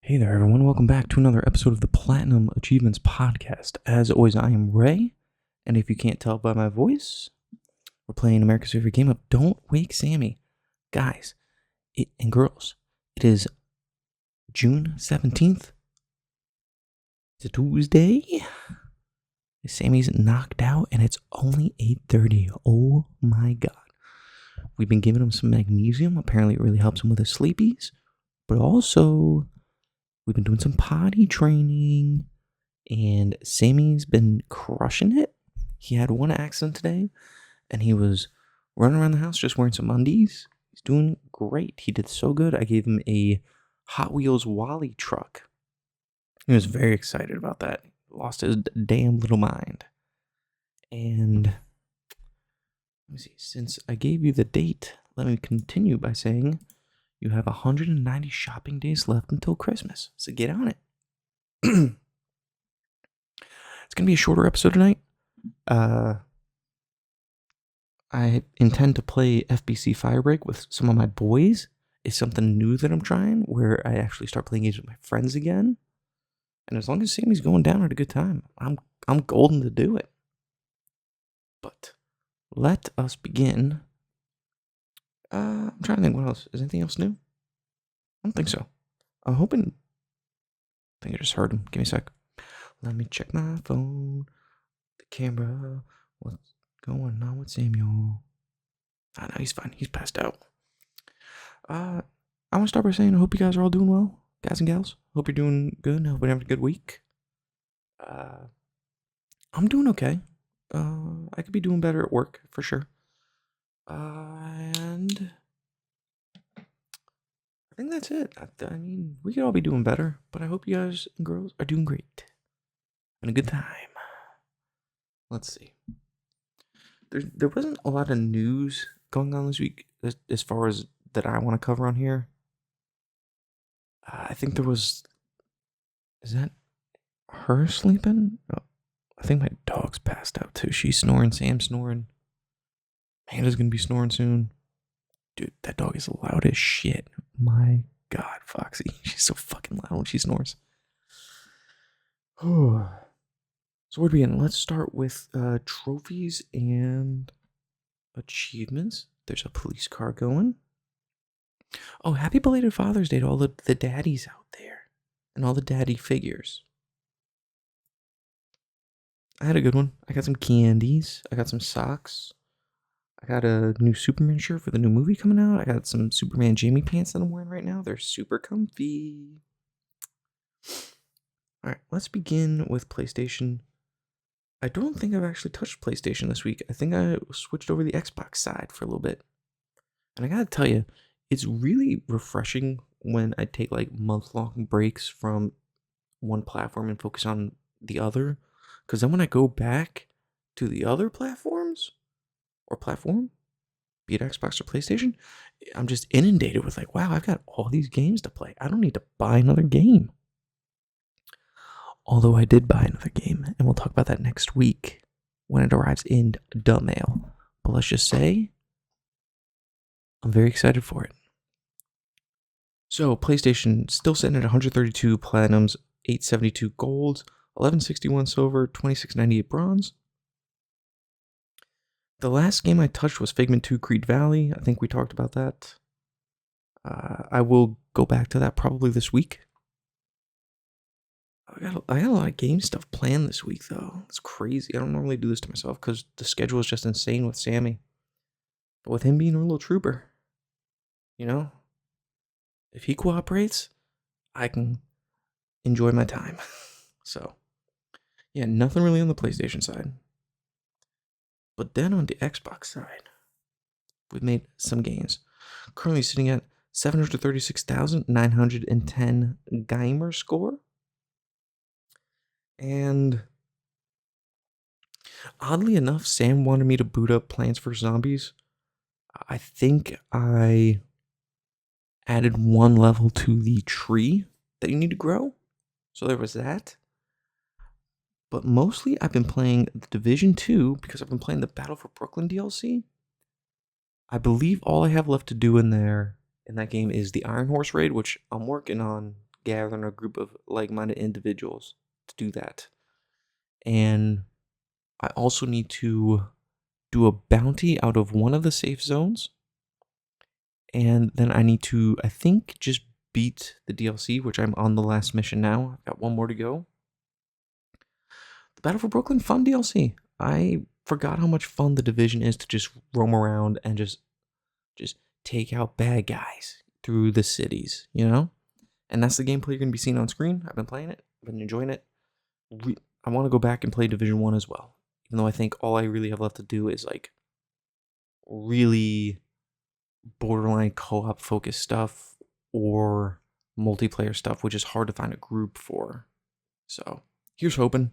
Hey there, everyone. Welcome back to another episode of the Platinum Achievements Podcast. As always, I am Ray, and if you can't tell by my voice, we're playing America's favorite game of Don't Wake Sammy. Guys and girls, it is June 17th. It's a Tuesday. Sammy's knocked out, and it's only 8:30. Oh my god. We've been giving him some magnesium. Apparently, it really helps him with his sleepies, but also we've been doing some potty training, and Sammy's been crushing it. He had one accident today, and he was running around the house just wearing some undies. He's doing great. He did so good. I gave him a Hot Wheels Wally truck. He was very excited about that. Lost his damn little mind. And let me see. Since I gave you the date, let me continue by saying you have 190 shopping days left until Christmas, so get on it. It's going to be a shorter episode tonight. I intend to play FBC Firebreak with some of my boys. It's something new that I'm trying, where I actually start playing games with my friends again. And as long as Sammy's going down at a good time, I'm golden to do it. But let us begin. I'm trying to think what else. Is anything else new? I don't think so. I'm hoping. I think I just heard him. Give me a sec. Let me check my phone. The camera. What's going on with Samuel? No, he's fine. He's passed out. I want to start by saying I hope you guys are all doing well, guys and gals. Hope you're doing good. Hope you're having a good week. I'm doing okay. I could be doing better at work for sure. And I think that's it. I mean, we could all be doing better, but I hope you guys and girls are doing great. And a good time. Let's see. There wasn't a lot of news going on this week as far as that I want to cover on here. I think there was. Is that her sleeping? Oh, I think my dog's passed out too. She's snoring. Sam's snoring. Amanda's gonna be snoring soon. Dude, that dog is loud as shit. My god, Foxy. She's so fucking loud when she snores. So where do we begin? Let's start with trophies and achievements. There's a police car going. Oh, happy belated Father's Day to all the daddies out there. And all the daddy figures. I had a good one. I got some candies. I got some socks. I got a new Superman shirt for the new movie coming out. I got some Superman Jamie pants that I'm wearing right now. They're super comfy. Alright, let's begin with PlayStation. I don't think I've actually touched PlayStation this week. I think I switched over the Xbox side for a little bit. And I gotta tell you, it's really refreshing when I take like month-long breaks from one platform and focus on the other. Because then when I go back to the other platforms, or platform, be it Xbox or PlayStation, I'm just inundated with like, wow, I've got all these games to play. I don't need to buy another game. Although I did buy another game, and we'll talk about that next week when it arrives in the mail. But let's just say, I'm very excited for it. So, PlayStation still sitting at 132 platinums, 872 golds, 1161 silver, 2698 bronze. The last game I touched was Figment 2 Creed Valley. I think we talked about that. I will go back to that probably this week. I got a lot of game stuff planned this week, though. It's crazy. I don't normally do this to myself because the schedule is just insane with Sammy. But with him being a little trooper, you know, if he cooperates, I can enjoy my time. So, yeah, nothing really on the PlayStation side. But then on the Xbox side, we've made some gains. Currently sitting at 736,910 gamer score. And oddly enough, Sam wanted me to boot up Plants vs. Zombies. I think I added one level to the tree that you need to grow. So there was that. But mostly I've been playing The Division 2 because I've been playing the Battle for Brooklyn DLC. I believe all I have left to do in that game is the Iron Horse raid, which I'm working on gathering a group of like-minded individuals to do that. And I also need to do a bounty out of one of the safe zones. And then I need to, I think, just beat the DLC, which I'm on the last mission now. I've got one more to go. The Battle for Brooklyn, fun DLC. I forgot how much fun the Division is to just roam around and just take out bad guys through the cities, you know? And that's the gameplay you're going to be seeing on screen. I've been playing it. I've been enjoying it. I want to go back and play Division 1 as well. Even though I think all I really have left to do is, like, really borderline co-op focused stuff or multiplayer stuff, which is hard to find a group for. So, here's hoping.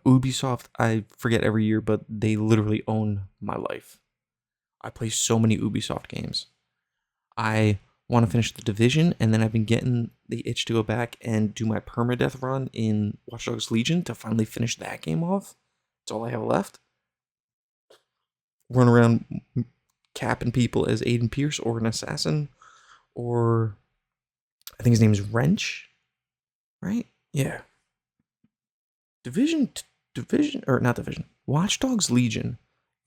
Ubisoft, I forget every year, but they literally own my life. I play so many Ubisoft games. I want to finish the Division, and then I've been getting the itch to go back and do my permadeath run in Watch Dogs Legion to finally finish that game off. That's all I have left. Run around capping people as Aiden Pierce or an assassin, or I think his name is Wrench, right? Yeah. Watch Dogs Legion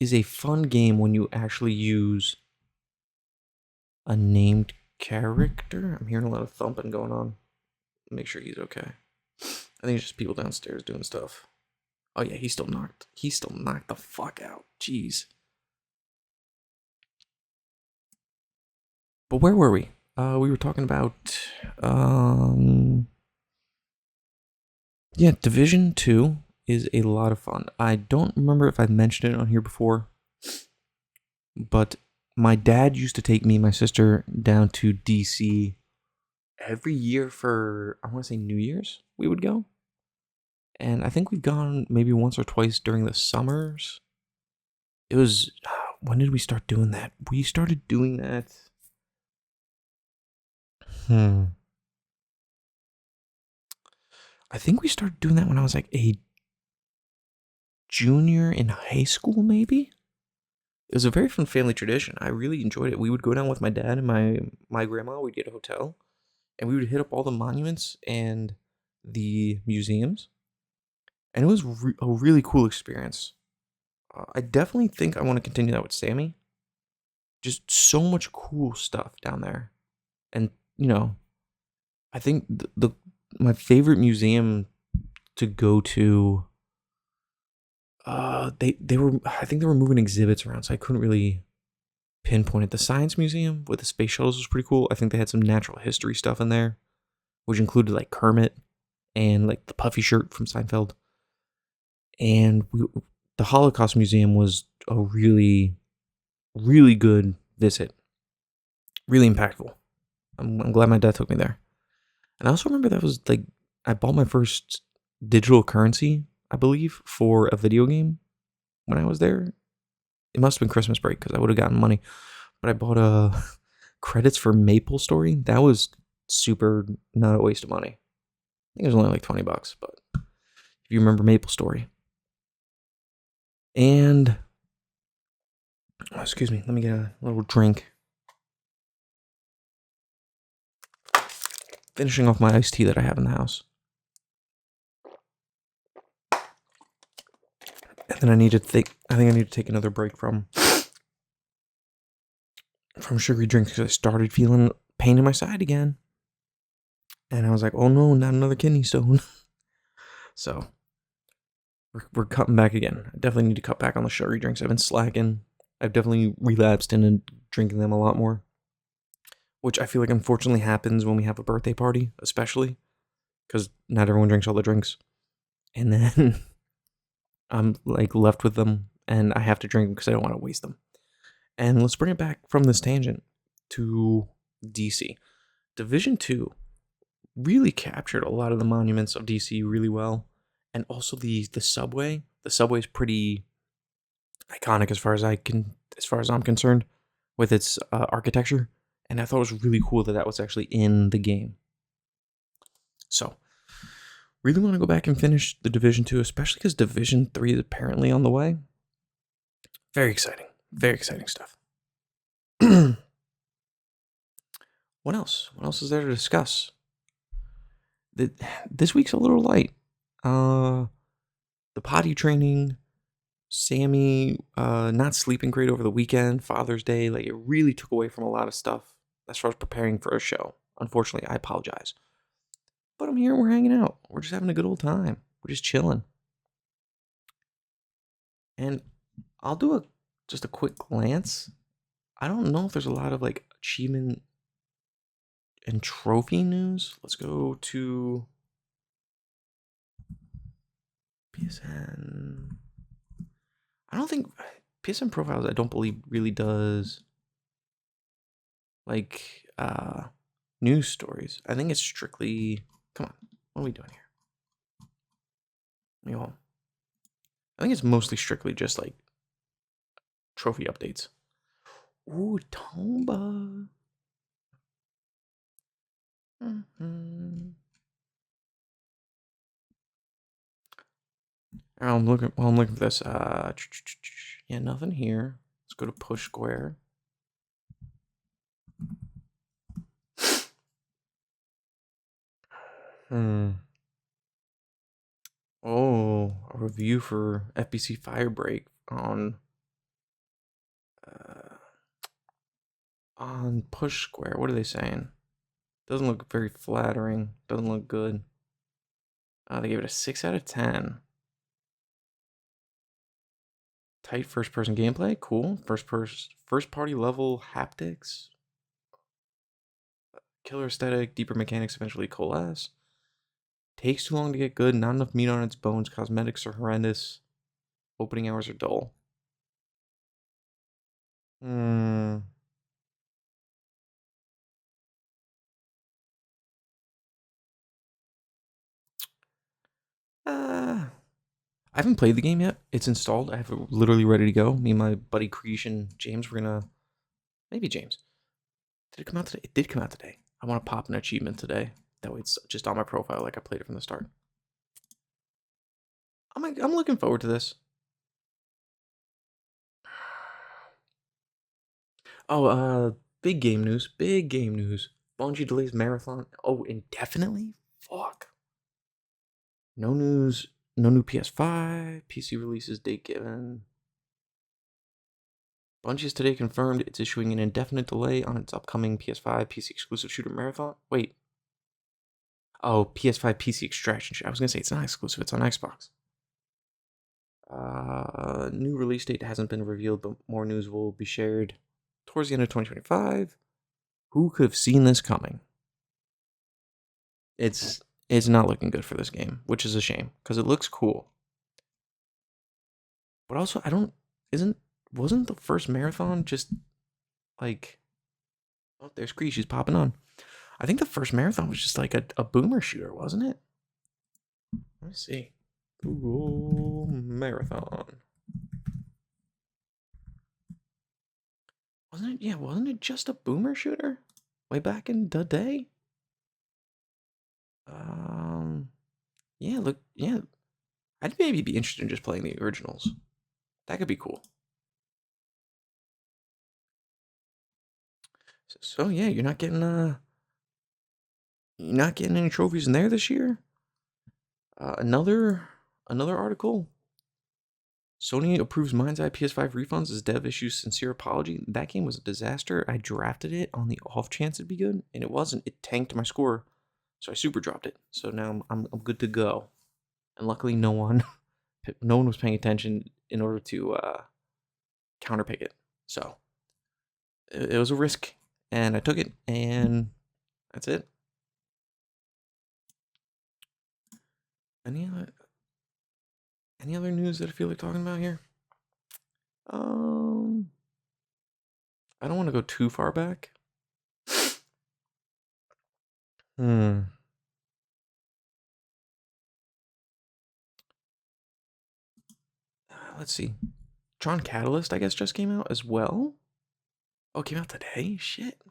is a fun game when you actually use a named character. I'm hearing a lot of thumping going on. Make sure he's okay. I think it's just people downstairs doing stuff. Oh yeah, he's still knocked the fuck out. Jeez. But where were we? We were talking about yeah, Division 2 is a lot of fun. I don't remember if I mentioned it on here before, but my dad used to take me and my sister down to DC every year for, I want to say New Year's, we would go. And I think we've gone maybe once or twice during the summers. It was, when did we start doing that? We started doing that. I think we started doing that when I was like a junior in high school, maybe? It was a very fun family tradition. I really enjoyed it. We would go down with my dad and my grandma. We'd get a hotel, and we would hit up all the monuments and the museums. And it was a really cool experience. I definitely think I want to continue that with Sammy. Just so much cool stuff down there. And, you know, I think my favorite museum to go to, I think they were moving exhibits around, so I couldn't really pinpoint it. The Science Museum with the space shuttles was pretty cool. I think they had some natural history stuff in there, which included like Kermit and like the puffy shirt from Seinfeld. And the Holocaust Museum was a really, really good visit. Really impactful. I'm glad my dad took me there. And I also remember that was like, I bought my first digital currency, I believe, for a video game when I was there. It must have been Christmas break because I would have gotten money. But I bought credits for Maple Story. That was super not a waste of money. I think it was only like $20, but if you remember Maple Story. And, oh, excuse me, let me get a little drink. Finishing off my iced tea that I have in the house. And then I think I need to take another break from sugary drinks because I started feeling pain in my side again. And I was like, oh no, not another kidney stone. So, we're cutting back again. I definitely need to cut back on the sugary drinks. I've been slacking. I've definitely relapsed into drinking them a lot more. Which I feel like unfortunately happens when we have a birthday party, especially. Because not everyone drinks all the drinks. And then I'm like left with them and I have to drink them because I don't want to waste them. And let's bring it back from this tangent to DC. Division 2 really captured a lot of the monuments of DC really well. And also the subway. The subway is pretty iconic as far as I'm concerned with its architecture. And I thought it was really cool that was actually in the game. So, really want to go back and finish the Division 2, especially because Division 3 is apparently on the way. Very exciting. Very exciting stuff. What else? What else is there to discuss? This week's a little light. The potty training, Sammy not sleeping great over the weekend, Father's Day, like it really took away from a lot of stuff as far as preparing for a show. Unfortunately, I apologize. But I'm here, we're hanging out. We're just having a good old time. We're just chilling. And I'll do just a quick glance. I don't know if there's a lot of like achievement and trophy news. Let's go to PSN. I don't think PSN profiles, I don't believe really does like news stories. I think it's strictly, come on, what are we doing here? You know, I think it's mostly strictly just like trophy updates. Ooh, Tomba. Mm-hmm. I'm looking for this. Yeah, nothing here. Let's go to push square. Oh, a review for FBC Firebreak on push square. What are they saying? Doesn't look very flattering. Doesn't look good. They gave it a 6 out of 10. Tight first person gameplay, cool. First party level haptics. Killer aesthetic, deeper mechanics eventually coalesce. Takes too long to get good, not enough meat on its bones, cosmetics are horrendous. Opening hours are dull. I haven't played the game yet. It's installed. I have it literally ready to go. Me and my buddy Creation James, we're gonna maybe James. Did it come out today? It did come out today. I want to pop an achievement today. That way it's just on my profile like I played it from the start. I'm looking forward to this. Oh, big game news. Big game news. Bungie delays marathon. Oh, indefinitely? Fuck. No news. No new PS5. PC releases date given. Bungie has today confirmed it's issuing an indefinite delay on its upcoming PS5 PC exclusive shooter marathon. Wait. Oh, PS5 PC extraction. I was gonna say it's not exclusive. It's on Xbox. New release date hasn't been revealed, but more news will be shared towards the end of 2025. Who could have seen this coming? It's not looking good for this game, which is a shame because it looks cool. But also, wasn't the first marathon just like, oh, there's Cree, she's popping on. I think the first marathon was just like a boomer shooter, wasn't it? Let me see. Google marathon. Wasn't it? Yeah, wasn't it just a boomer shooter way back in the day? Yeah, look, yeah. I'd maybe be interested in just playing the originals. That could be cool. So yeah, you're not getting any trophies in there this year. Another article. Sony approves Mind's Eye PS5 refunds as dev issues sincere apology. That game was a disaster. I drafted it on the off chance it'd be good, and it wasn't. It tanked my score, so I super dropped it. So now I'm good to go. And luckily, no one was paying attention in order to counterpick it. So it was a risk, and I took it, and that's it. Any other news that I feel like talking about here? I don't want to go too far back. Let's see. Tron Catalyst, I guess, just came out as well. Oh, it came out today? Shit.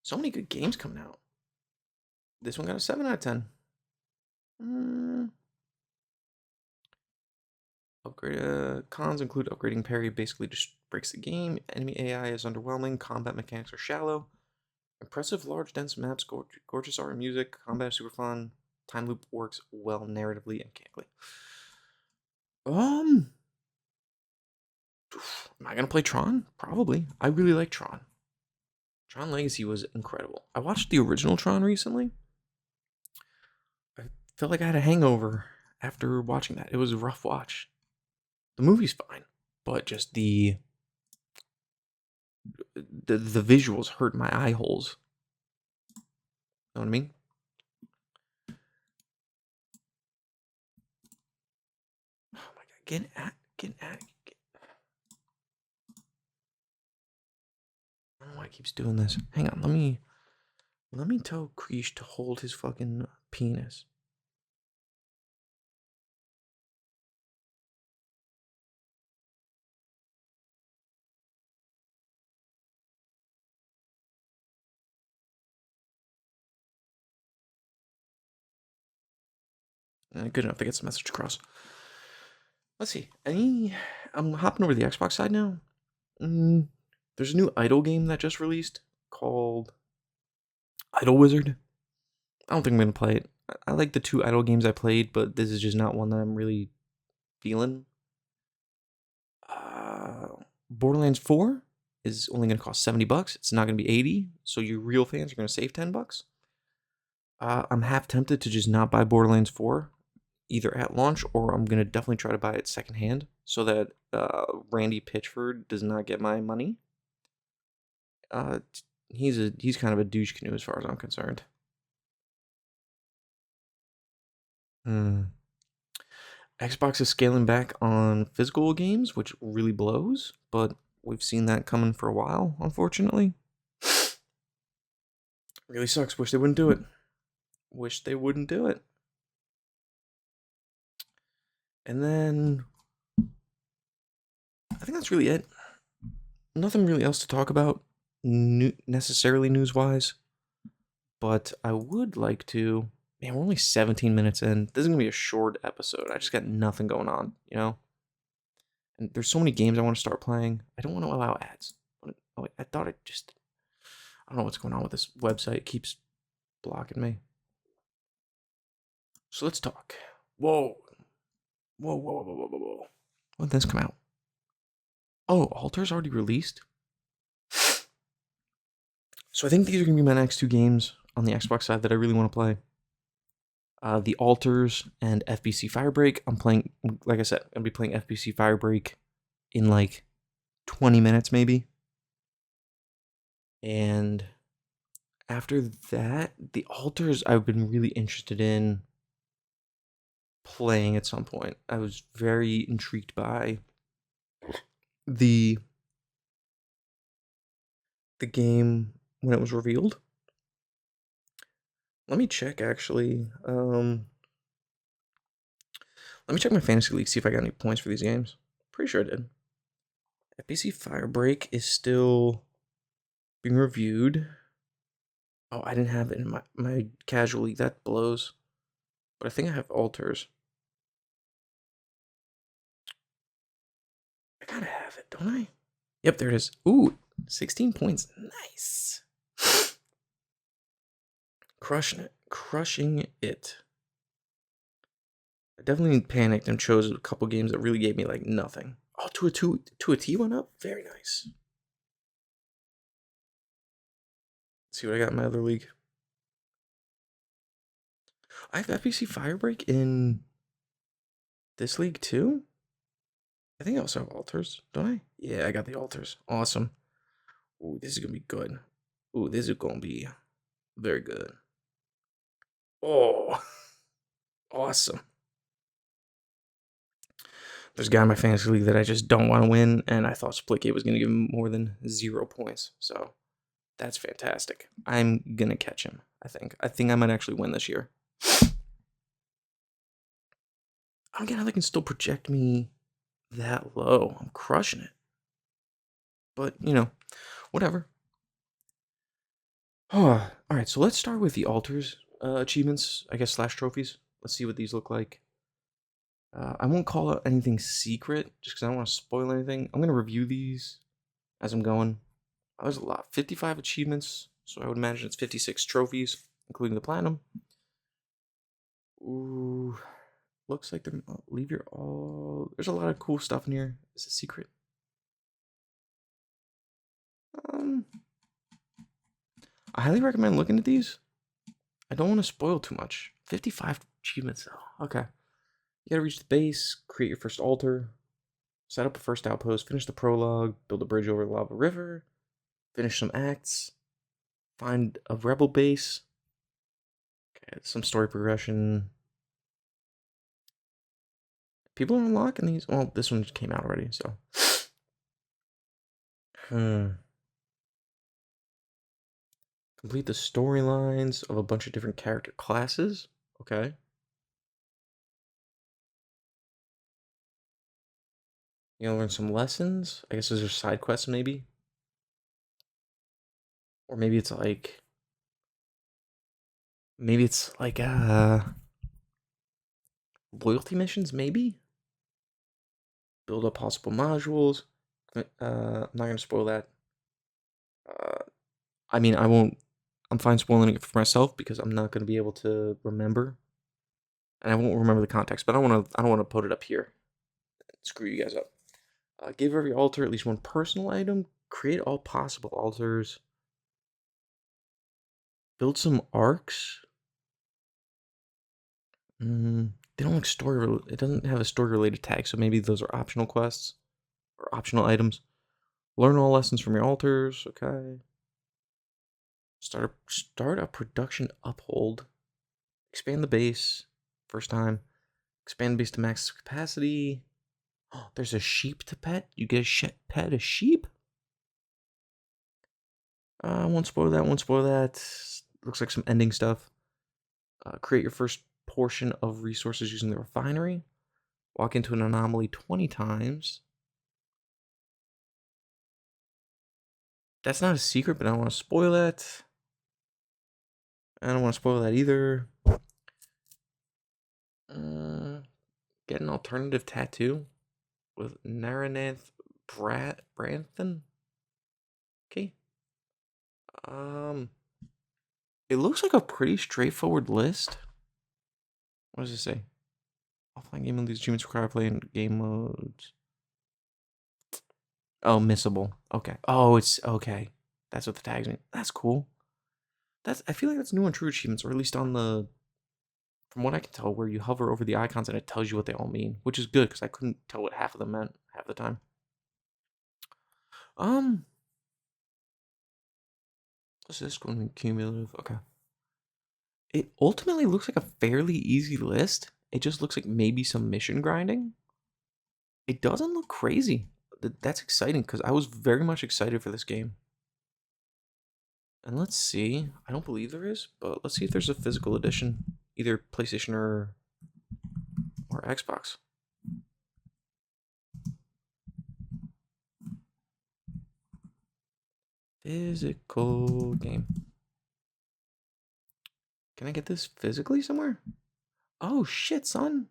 So many good games coming out. This one got a 7 out of 10. Upgrade cons include upgrading parry basically just breaks the game. Enemy AI is underwhelming. Combat mechanics are shallow. Impressive large dense maps, gorgeous art and music. Combat is super fun. Time loop works well narratively and mechanically. Am I gonna play Tron? Probably. I really like Tron. Tron Legacy was incredible. I watched the original Tron recently. I felt like I had a hangover after watching that. It was a rough watch. The movie's fine, but just the visuals hurt my eye holes. Know what I mean? Oh my god, get at. I don't know why it keeps doing this. Hang on, let me tell Kreesh to hold his fucking penis. Good enough to get some message across. Let's see. I'm hopping over to the Xbox side now. There's a new Idle game that just released called Idle Wizard. I don't think I'm gonna play it. I like the 2 Idle games I played, but this is just not one that I'm really feeling. Borderlands 4 is only gonna cost $70. It's not gonna be 80. So you real fans are gonna save $10. I'm half tempted to just not buy Borderlands 4, either at launch or I'm gonna definitely try to buy it secondhand so that Randy Pitchford does not get my money. He's kind of a douche canoe as far as I'm concerned. Xbox is scaling back on physical games, which really blows, but we've seen that coming for a while, unfortunately. Really sucks. Wish they wouldn't do it. And then I think that's really it. Nothing really else to talk about, necessarily news-wise. But I would like to. Man, we're only 17 minutes in. This is gonna be a short episode. I just got nothing going on, you know. And there's so many games I want to start playing. I don't want to allow ads. I thought I don't know what's going on with this website. It keeps blocking me. So let's talk. Whoa. When did this come out? Oh, Alters already released? So I think these are going to be my next 2 games on the Xbox side that I really want to play. The Alters and FBC Firebreak. I'm playing, like I said, I'm going to be playing FBC Firebreak in like 20 minutes maybe. And after that, the Alters I've been really interested in playing at some point. I was very intrigued by the game when it was revealed. Let me check actually. Let me check my fantasy league, see if I got any points for these games. Pretty sure I did. FBC Firebreak is still being reviewed. Oh, I didn't have it in my casual league. That blows. But I think I have Alters. I gotta have it, don't I? Yep, there it is. Ooh, 16 points. Nice. Crushing it. I definitely panicked and chose a couple games that really gave me like nothing. Oh, to a T went up? Very nice. Let's see what I got in my other league. I have FBC Firebreak in this league too? I think I also have Alters, don't I? Yeah, I got the Alters. Awesome. Ooh, this is gonna be good. Ooh, this is gonna be very good. Oh, awesome. There's a guy in my fantasy league that I just don't want to win, and I thought Splitgate was going to give him more than 0 points. So that's fantastic. I'm going to catch him, I think. I think I might actually win this year. I don't get how they can still project me that low. I'm crushing it. But, you know, whatever. Oh, all right, so let's start with the Alters achievements, I guess, / trophies. Let's see what these look like. I won't call out anything secret, just because I don't want to spoil anything. I'm going to review these as I'm going. There's a lot. 55 achievements, so I would imagine it's 56 trophies, including the platinum. Ooh, looks like they're leave your all. There's a lot of cool stuff in here. Is it secret? I highly recommend looking at these. I don't want to spoil too much. 55 achievements though. Okay. You gotta reach the base, create your first altar, set up a first outpost, finish the prologue, build a bridge over the lava river, finish some acts, find a rebel base. Okay, some story progression. People are unlocking these. Well, this one came out already, so. Complete the storylines of a bunch of different character classes. Okay. You know, learn some lessons. I guess those are side quests, maybe. Or maybe it's like. Maybe it's like loyalty missions, maybe? Build up possible modules. I'm not gonna spoil that. I mean, I won't. I'm fine spoiling it for myself because I'm not gonna be able to remember, and I won't remember the context. But I don't want to put it up here. Screw you guys up. Give every altar at least one personal item. Create all possible altars. Build some arcs. They don't look story. It doesn't have a story related tag, so maybe those are optional quests or optional items. Learn all lessons from your altars. Okay. Start a production uphold. Expand the base. First time. Expand the base to max capacity. Oh, there's a sheep to pet. You get a sheep. Won't spoil that. Won't spoil that. Looks like some ending stuff. Create your first portion of resources using the refinery. Walk into an anomaly 20 times. That's not a secret, but I don't want to spoil that. I don't want to spoil that either. Get an alternative tattoo with Naranath Branthan. Okay. It looks like a pretty straightforward list. What does it say? Offline game mode. These achievements require playing game modes. Oh, missable. Okay. Oh, it's okay. That's what the tags mean. That's cool. I feel like that's new on True Achievements, or at least on the, from what I can tell, where you hover over the icons and it tells you what they all mean, which is good because I couldn't tell what half of them meant half the time. What's this going to be cumulative? Okay. It ultimately looks like a fairly easy list. It just looks like maybe some mission grinding. It doesn't look crazy. That's exciting because I was very much excited for this game. And let's see. I don't believe there is, but let's see if there's a physical edition, either PlayStation or Xbox. Physical game. Can I get this physically somewhere? Oh shit, son.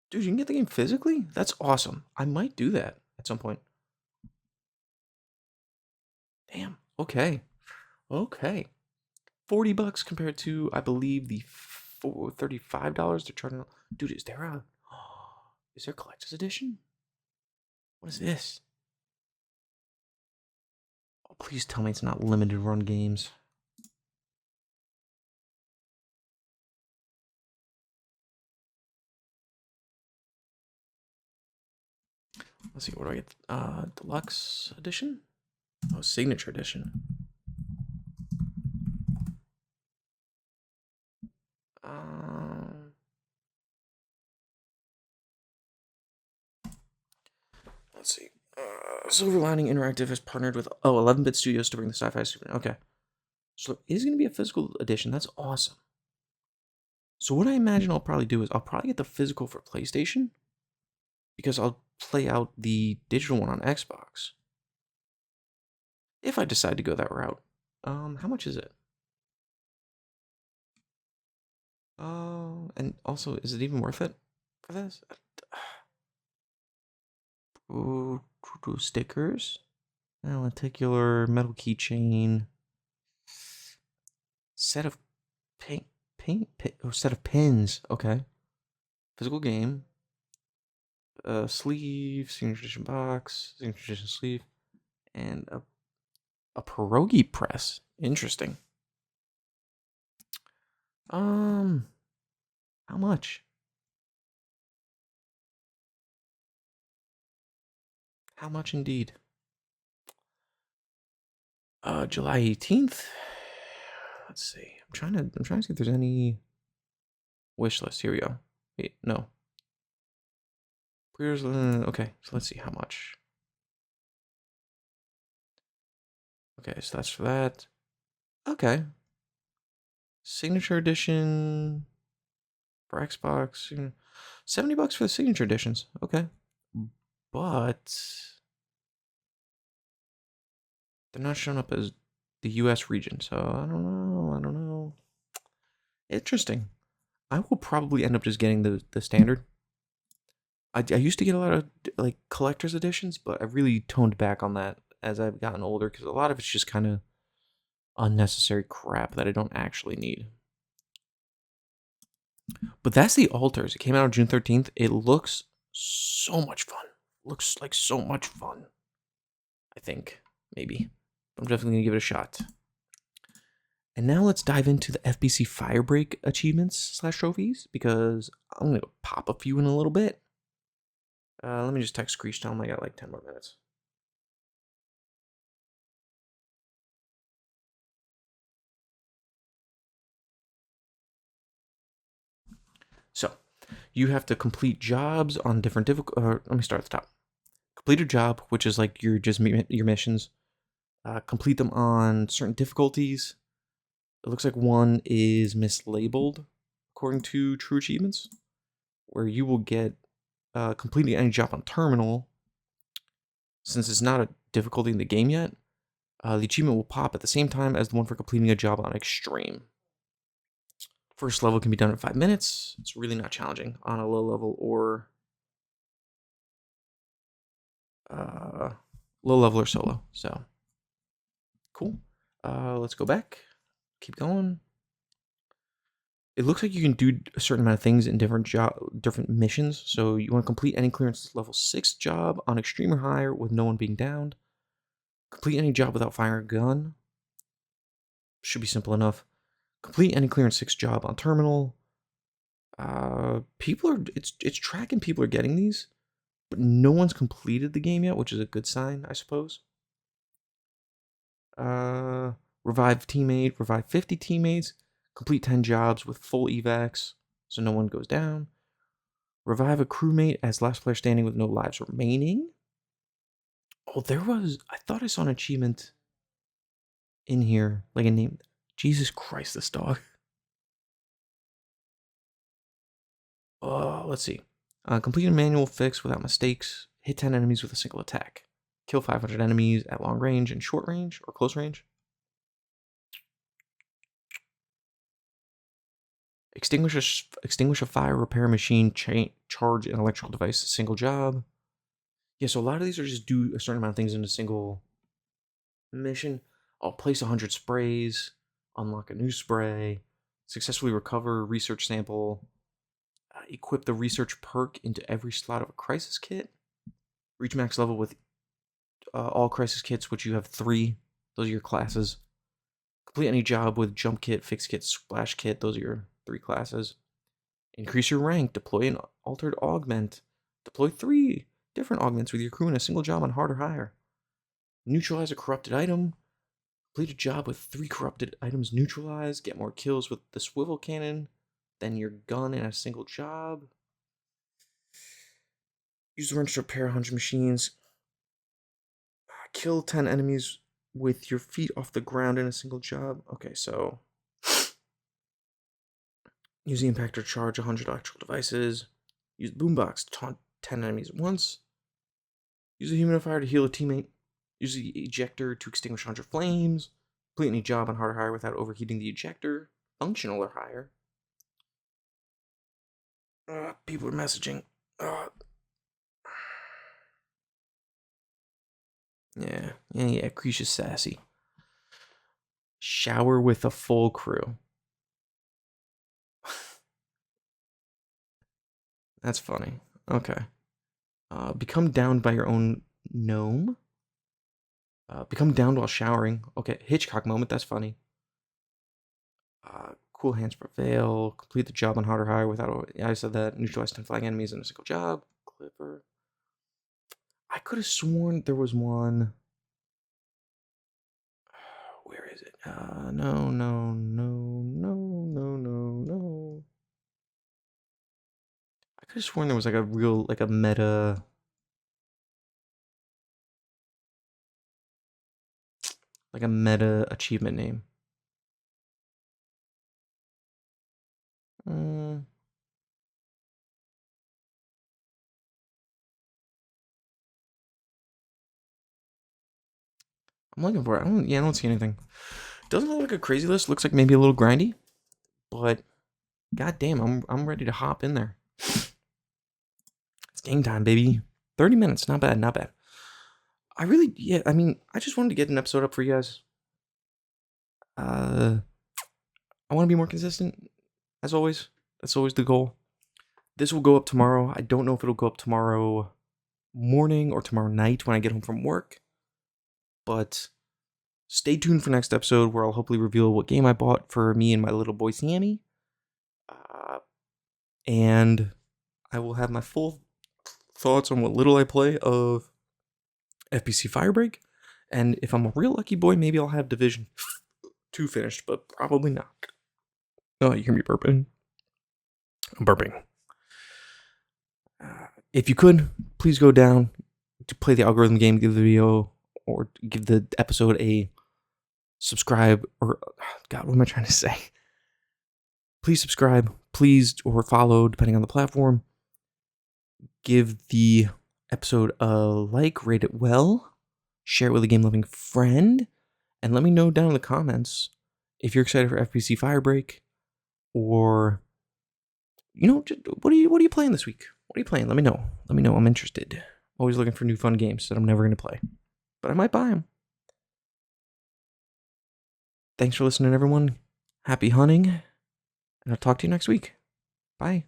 Dude, you can get the game physically? That's awesome. I might do that at some point. Damn. Okay. Okay. $40 compared to, I believe, the $35 they're charging. Dude, is there a collector's edition? What is this? Oh, please tell me it's not limited run games. Let's see, what do I get? Deluxe edition? Oh, signature edition. Let's see. Silver Lining Interactive has partnered with 11-Bit Studios to bring the sci-fi super. Okay, so it is going to be a physical edition. That's awesome. So what I imagine I'll probably do is I'll probably get the physical for PlayStation because I'll play out the digital one on Xbox if I decide to go that route. How much is it? Oh, and also, is it even worth it for this? Ooh, stickers, lenticular metal keychain, set of set of pins. Okay. Physical game. Sleeve, signature edition box, signature edition sleeve, and a pierogi press. Interesting. How much? How much indeed? July 18th. Let's see. I'm trying to see if there's any wish list. Here we go. Wait, no. Okay, so let's see how much. Okay, so that's for that. Okay. Signature edition for Xbox. $70 for the signature editions. Okay. But they're not showing up as the US region, so I don't know. Interesting. I will probably end up just getting the standard. I used to get a lot of like collector's editions, but I really toned back on that as I've gotten older because a lot of it's just kind of unnecessary crap that I don't actually need. But that's the Alters. It came out on June 13th. It looks so much fun. Looks like so much fun. I think, maybe. I'm definitely going to give it a shot. And now let's dive into the FBC Firebreak achievements / trophies because I'm going to pop a few in a little bit. Let me just text Screech, tell him I got like 10 more minutes. So, you have to complete jobs on different let me start at the top. Complete a job, which is like your missions. Complete them on certain difficulties. It looks like one is mislabeled, according to True Achievements, where you will get completing any job on Terminal. Since it's not a difficulty in the game yet, the achievement will pop at the same time as the one for completing a job on Extreme. First level can be done in 5 minutes. It's really not challenging on a low level or solo. So cool. Let's go back. Keep going. It looks like you can do a certain amount of things in different missions. So you want to complete any clearance level 6 job on Extreme or higher with no one being downed. Complete any job without firing a gun. Should be simple enough. Complete any clearance 6 job on Terminal. It's tracking people are getting these, but no one's completed the game yet, which is a good sign, I suppose. Revive teammate, revive 50 teammates, complete 10 jobs with full evacs, so no one goes down. Revive a crewmate as last player standing with no lives remaining. Oh, I thought I saw an achievement in here, like a name. Jesus Christ, this dog. Let's see. Complete a manual fix without mistakes. Hit 10 enemies with a single attack. Kill 500 enemies at long range and short range or close range. Extinguish a fire, repair a machine, charge an electrical device, single job. Yeah, so a lot of these are just do a certain amount of things in a single mission. I'll place 100 sprays, unlock a new spray, successfully recover research sample, equip the research perk into every slot of a crisis kit, reach max level with all crisis kits, which you have 3. Those are your classes. Complete any job with jump kit, fix kit, splash kit. Those are your 3 classes. Increase your rank. Deploy an altered augment. Deploy 3 different augments with your crew in a single job on hard or higher. Neutralize a corrupted item. Complete a job with 3 corrupted items neutralized. Get more kills with the swivel cannon than your gun in a single job. Use the wrench to repair 100 machines. Kill 10 enemies with your feet off the ground in a single job. Okay, so use the impactor to charge 100 electrical devices. Use the boombox to taunt 10 enemies at once. Use the humidifier to heal a teammate. Use the ejector to extinguish 100 flames. Complete any job on hard or higher without overheating the ejector. Functional or higher. People are messaging. Yeah, Creech is sassy. Shower with a full crew. That's funny. Okay. Become downed by your own gnome. Become downed while showering. Okay, Hitchcock moment. That's funny. Cool hands prevail. Complete the job on hard or high without. Yeah, I said that. Neutralize 10 flying enemies in a single job. Clipper. I could have sworn there was one. Where is it? No. I could have sworn there was like a real, like a meta. Like a meta achievement name. I'm looking for it. I don't see anything. Doesn't look like a crazy list. Looks like maybe a little grindy, but goddamn, I'm ready to hop in there. It's game time, baby. 30 minutes, not bad. I just wanted to get an episode up for you guys. I want to be more consistent, as always. That's always the goal. This will go up tomorrow. I don't know if it'll go up tomorrow morning or tomorrow night when I get home from work, but stay tuned for next episode where I'll hopefully reveal what game I bought for me and my little boy Sammy. And I will have my full thoughts on what little I play of FBC Firebreak. And if I'm a real lucky boy, maybe I'll have Division 2 finished, but probably not. Oh, you hear me burping? I'm burping. If you could, please go down to play the algorithm game, give the video or give the episode a subscribe, or God, what am I trying to say? Please subscribe, please, or follow, depending on the platform. Give the episode a like, rate it well, share it with a game-loving friend, and let me know down in the comments if you're excited for FBC Firebreak, or what are you playing this week? What are you playing? Let me know. I'm interested. Always looking for new fun games that I'm never going to play, but I might buy them. Thanks for listening, everyone. Happy hunting, and I'll talk to you next week. Bye.